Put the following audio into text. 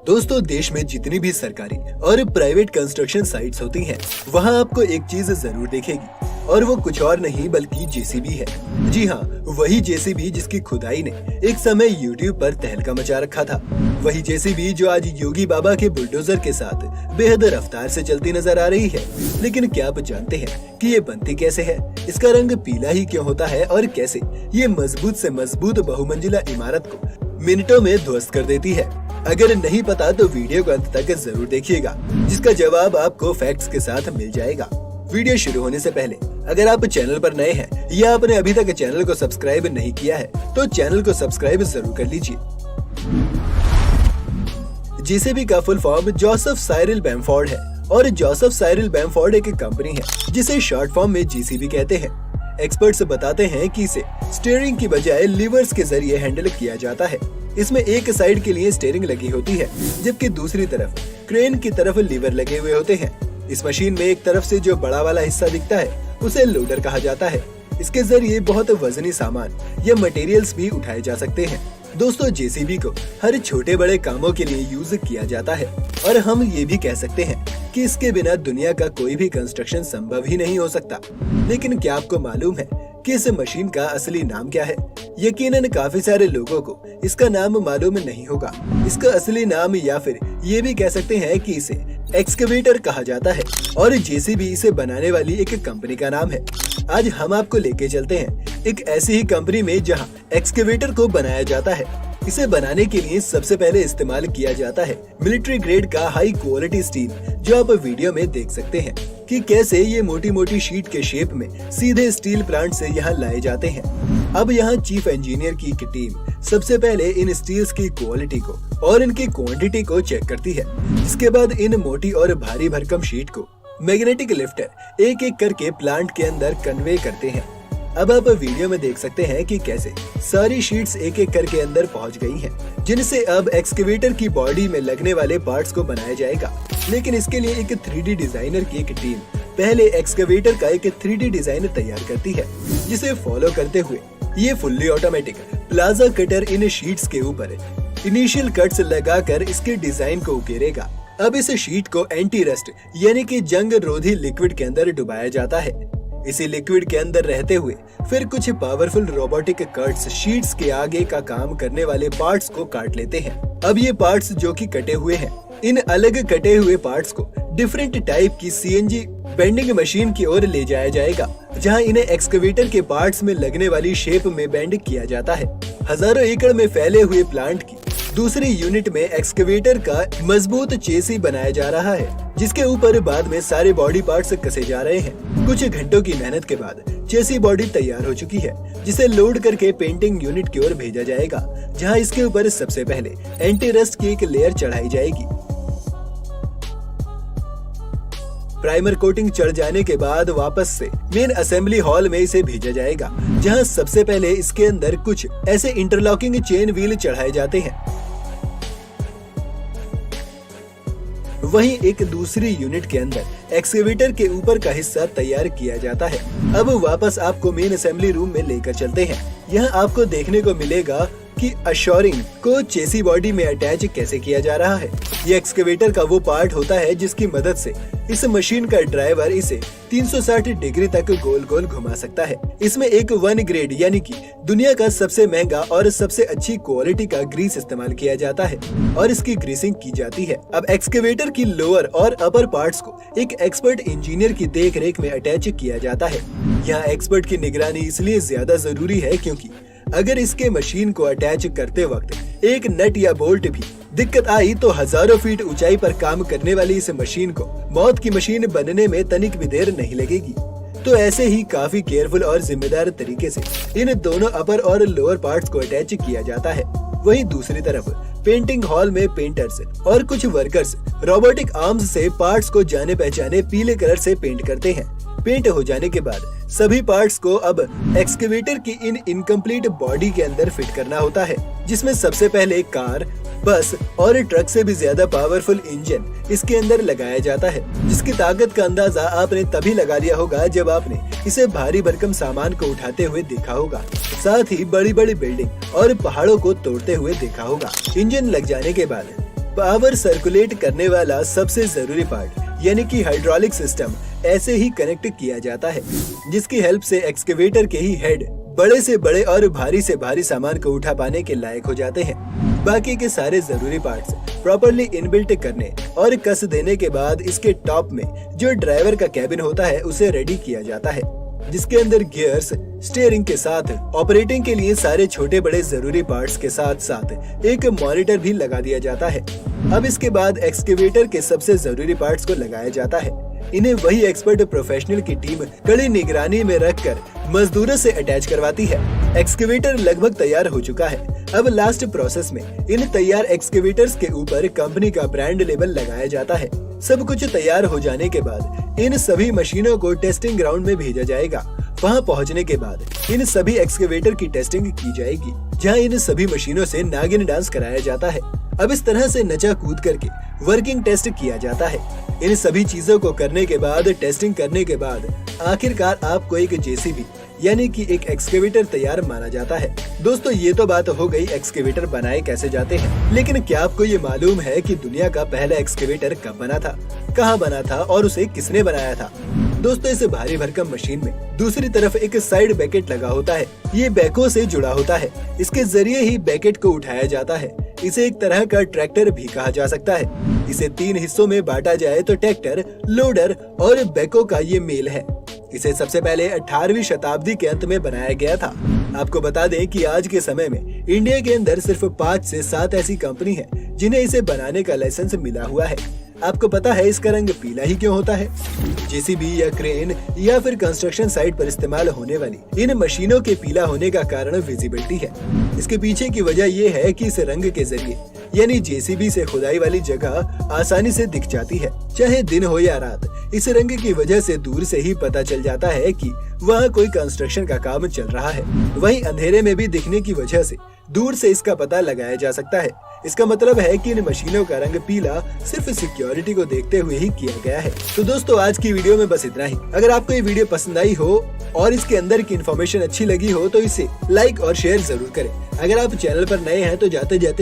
दोस्तों, देश में जितनी भी सरकारी और प्राइवेट कंस्ट्रक्शन साइट्स होती हैं, वहाँ आपको एक चीज जरूर दिखेगी और वो कुछ और नहीं बल्कि जेसीबी है। जी हाँ, वही जेसीबी जिसकी खुदाई ने एक समय यूट्यूब पर तहलका मचा रखा था। वही जेसीबी जो आज योगी बाबा के बुलडोजर के साथ बेहद रफ्तार से चलती नजर आ रही है। लेकिन क्या आप जानते हैं कि ये बनती कैसे है? इसका रंग पीला ही क्यों होता है और कैसे ये मजबूत से मजबूत बहुमंजिला इमारत को मिनटों में ध्वस्त कर देती है? अगर नहीं पता तो वीडियो को अंत तक जरूर देखिएगा, जिसका जवाब आपको फैक्ट्स के साथ मिल जाएगा। वीडियो शुरू होने से पहले अगर आप चैनल पर नए हैं या आपने अभी तक चैनल को सब्सक्राइब नहीं किया है तो चैनल को सब्सक्राइब जरूर कर लीजिए। जेसीबी का full form Joseph Cyril Bamford है और जोसेफ साइरल बैमफोर्ड एक कंपनी है जिसे शॉर्ट फॉर्म में जेसीबी कहते हैं। एक्सपर्ट्स बताते हैं कि इसे स्टीयरिंग की बजाय लीवर्स के जरिए हैंडल किया जाता है। इसमें एक साइड के लिए स्टीयरिंग लगी होती है, जबकि दूसरी तरफ क्रेन की तरफ लीवर लगे हुए होते हैं। इस मशीन में एक तरफ से जो बड़ा वाला हिस्सा दिखता है उसे लोडर कहा जाता है। इसके जरिए बहुत वजनी सामान या मटेरियल्स भी उठाए जा सकते हैं। दोस्तों, जेसीबी को हर छोटे बड़े कामों के लिए यूज किया जाता है और हम ये भी कह सकते हैं कि इसके बिना दुनिया का कोई भी कंस्ट्रक्शन संभव ही नहीं हो सकता। लेकिन क्या आपको मालूम है कि इस मशीन का असली नाम क्या है? यकीनन काफी सारे लोगों को इसका नाम मालूम नहीं होगा। इसका असली नाम, या फिर ये भी कह सकते हैं कि इसे एक्सकेवेटर कहा जाता है और जेसीबी इसे बनाने वाली एक कंपनी का नाम है। आज हम आपको लेके चलते हैं एक ऐसी ही कंपनी में जहां एक्सकेवेटर को बनाया जाता है। इसे बनाने के लिए सबसे पहले इस्तेमाल किया जाता है मिलिट्री ग्रेड का हाई क्वालिटी स्टील, जो आप वीडियो में देख सकते हैं कि कैसे ये मोटी मोटी शीट के शेप में सीधे स्टील प्लांट से यहाँ लाए जाते हैं। अब यहाँ चीफ इंजीनियर की एक टीम सबसे पहले इन स्टील्स की क्वालिटी को और इनकी क्वांटिटी को चेक करती है। इसके बाद इन मोटी और भारी भरकम शीट को मैग्नेटिक लिफ्टर एक एक करके प्लांट के अंदर कन्वे करते हैं। अब आप वीडियो में देख सकते हैं कि कैसे सारी शीट्स एक एक करके अंदर पहुंच गई हैं, जिनसे अब एक्सकेवेटर की बॉडी में लगने वाले पार्ट्स को बनाया जाएगा। लेकिन इसके लिए एक 3D डिजाइनर की एक टीम पहले एक्सकेवेटर का एक 3D डिजाइन तैयार करती है, जिसे फॉलो करते हुए ये फुल्ली ऑटोमेटिक प्लाजा कटर इन शीट्स के ऊपर इनिशियल कट्स लगाकर इसके डिजाइन को उकेरेगा। अब इस शीट को एंटी रस्ट यानी कि जंग रोधी लिक्विड के अंदर डुबाया जाता है। इसी लिक्विड के अंदर रहते हुए फिर कुछ पावरफुल रोबोटिक कट्स शीट्स के आगे का काम करने वाले पार्ट्स को काट लेते हैं। अब ये पार्ट्स जो कि कटे हुए हैं, इन अलग कटे हुए पार्ट्स को डिफरेंट टाइप की सीएनजी बेंडिंग मशीन की ओर ले जाया जाएगा, जहां इन्हें एक्सकेवेटर के पार्ट्स में लगने वाली शेप में बेंड किया जाता है। हजारों एकड़ में फैले हुए प्लांट की दूसरी यूनिट में एक्सकेवेटर का मजबूत चेसी बनाया जा रहा है, जिसके ऊपर बाद में सारे बॉडी पार्ट्स कसे जा रहे हैं। कुछ घंटों की मेहनत के बाद चेसी बॉडी तैयार हो चुकी है, जिसे लोड करके पेंटिंग यूनिट की ओर भेजा जाएगा, जहां इसके ऊपर सबसे पहले एंटी रस्ट की एक लेयर चढ़ाई जाएगी। प्राइमर कोटिंग चढ़ जाने के बाद वापस से मेन असेंबली हॉल में इसे भेजा जाएगा, जहां सबसे पहले इसके अंदर कुछ ऐसे इंटरलॉकिंग चेन व्हील चढ़ाए जाते हैं। वहीं एक दूसरी यूनिट के अंदर एक्सकेवेटर के ऊपर का हिस्सा तैयार किया जाता है। अब वापस आपको मेन असेंबली रूम में लेकर चलते हैं। यहाँ आपको देखने को मिलेगा कि अशोरिंग को चेसी बॉडी में अटैच कैसे किया जा रहा है। ये एक्सकेवेटर का वो पार्ट होता है जिसकी मदद से इस मशीन का ड्राइवर इसे 360 डिग्री तक गोल गोल घुमा सकता है। इसमें एक 1 ग्रेड यानी कि दुनिया का सबसे महंगा और सबसे अच्छी क्वालिटी का ग्रीस इस्तेमाल किया जाता है और इसकी ग्रीसिंग की जाती है। अब एक्सकेवेटर की लोअर और अपर पार्ट्स को एक एक्सपर्ट इंजीनियर की देखरेख में अटैच किया जाता है। यहाँ एक्सपर्ट की निगरानी इसलिए ज्यादा जरूरी है क्योंकि अगर इसके मशीन को अटैच करते वक्त एक नट या बोल्ट भी दिक्कत आई तो हजारों फीट ऊंचाई पर काम करने वाली इस मशीन को मौत की मशीन बनने में तनिक भी देर नहीं लगेगी। तो ऐसे ही काफी केयरफुल और जिम्मेदार तरीके से इन दोनों अपर और लोअर पार्ट्स को अटैच किया जाता है। वहीं दूसरी तरफ पेंटिंग हॉल में पेंटर्स और कुछ वर्कर्स रोबोटिक आर्म्स से पार्ट्स को जाने पहचाने पीले कलर से पेंट करते हैं। पेंट हो जाने के बाद सभी पार्ट्स को अब एक्सकेवेटर की इन इनकम्प्लीट बॉडी के अंदर फिट करना होता है, जिसमें सबसे पहले कार, बस और ट्रक से भी ज्यादा पावरफुल इंजन इसके अंदर लगाया जाता है, जिसकी ताकत का अंदाजा आपने तभी लगा लिया होगा जब आपने इसे भारी भरकम सामान को उठाते हुए देखा होगा, साथ ही बड़ी बड़ी बिल्डिंग और पहाड़ों को तोड़ते हुए देखा होगा। इंजन लग जाने के बाद पावर सर्कुलेट करने वाला सबसे जरूरी पार्ट यानी कि हाइड्रोलिक सिस्टम ऐसे ही कनेक्ट किया जाता है, जिसकी हेल्प से एक्सकेवेटर के ही हेड बड़े से बड़े और भारी से भारी सामान को उठा पाने के लायक हो जाते हैं। बाकी के सारे जरूरी पार्ट्स प्रॉपर्ली इनबिल्ट करने और कस देने के बाद इसके टॉप में जो ड्राइवर का कैबिन होता है उसे रेडी किया जाता है, जिसके अंदर गियर्स, स्टीयरिंग के साथ ऑपरेटिंग के लिए सारे छोटे बड़े जरूरी पार्ट्स के साथ साथ एक मॉनिटर भी लगा दिया जाता है। अब इसके बाद एक्सकेवेटर के सबसे जरूरी पार्ट्स को लगाया जाता है। इन्हें वही एक्सपर्ट प्रोफेशनल की टीम कड़ी निगरानी में रखकर मजदूरों से अटैच करवाती है। एक्सकेवेटर लगभग तैयार हो चुका है। अब लास्ट प्रोसेस में इन तैयार एक्सकेवेटर्स के ऊपर कंपनी का ब्रांड लेबल लगाया जाता है। सब कुछ तैयार हो जाने के बाद इन सभी मशीनों को टेस्टिंग ग्राउंड में भेजा जाएगा। वहां पहुंचने के बाद इन सभी एक्सकेवेटर की टेस्टिंग की जाएगी, जहां इन सभी मशीनों से नागिन डांस कराया जाता है। अब इस तरह से नचा कूद करके वर्किंग टेस्ट किया जाता है। इन सभी चीजों को करने के बाद, टेस्टिंग करने के बाद आखिरकार आपको एक जेसीबी यानी कि एक एक्सकेवेटर तैयार माना जाता है। दोस्तों, ये तो बात हो गई एक्सकेवेटर बनाए कैसे जाते हैं, लेकिन क्या आपको ये मालूम है कि दुनिया का पहला एक्सकेवेटर कब बना था, कहाँ बना था और उसे किसने बनाया था? दोस्तों, इस भारी भरकम मशीन में दूसरी तरफ एक साइड बैकेट लगा होता है। ये बैकों से जुड़ा होता है। इसके जरिए ही बैकेट को उठाया जाता है। इसे एक तरह का ट्रैक्टर भी कहा जा सकता है। इसे 3 हिस्सों में बांटा जाए तो ट्रैक्टर, लोडर और बैको का ये मेल है। इसे सबसे पहले 18वीं शताब्दी के अंत में बनाया गया था। आपको बता दें कि आज के समय में इंडिया के अंदर सिर्फ 5 से 7 ऐसी कंपनी है जिन्हें इसे बनाने का लाइसेंस मिला हुआ है। आपको पता है इसका रंग पीला ही क्यों होता है? जेसीबी या क्रेन या फिर कंस्ट्रक्शन साइट पर इस्तेमाल होने वाली इन मशीनों के पीला होने का कारण विजिबिलिटी है। इसके पीछे की वजह ये है कि इस रंग के जरिए यानी जेसीबी से खुदाई वाली जगह आसानी से दिख जाती है, चाहे दिन हो या रात। इस रंग की वजह से दूर से ही पता चल जाता है कि वहाँ कोई कंस्ट्रक्शन का काम चल रहा है। वहीं अंधेरे में भी दिखने की वजह से दूर से इसका पता लगाया जा सकता है। इसका मतलब है कि इन मशीनों का रंग पीला सिर्फ सिक्योरिटी को देखते हुए ही किया गया है। तो दोस्तों, आज की वीडियो में बस इतना ही। अगर आपको ये वीडियो पसंद आई हो और इसके अंदर की इन्फॉर्मेशन अच्छी लगी हो तो इसे लाइक और शेयर जरूर करें। अगर आप चैनल पर नए हैं तो जाते जाते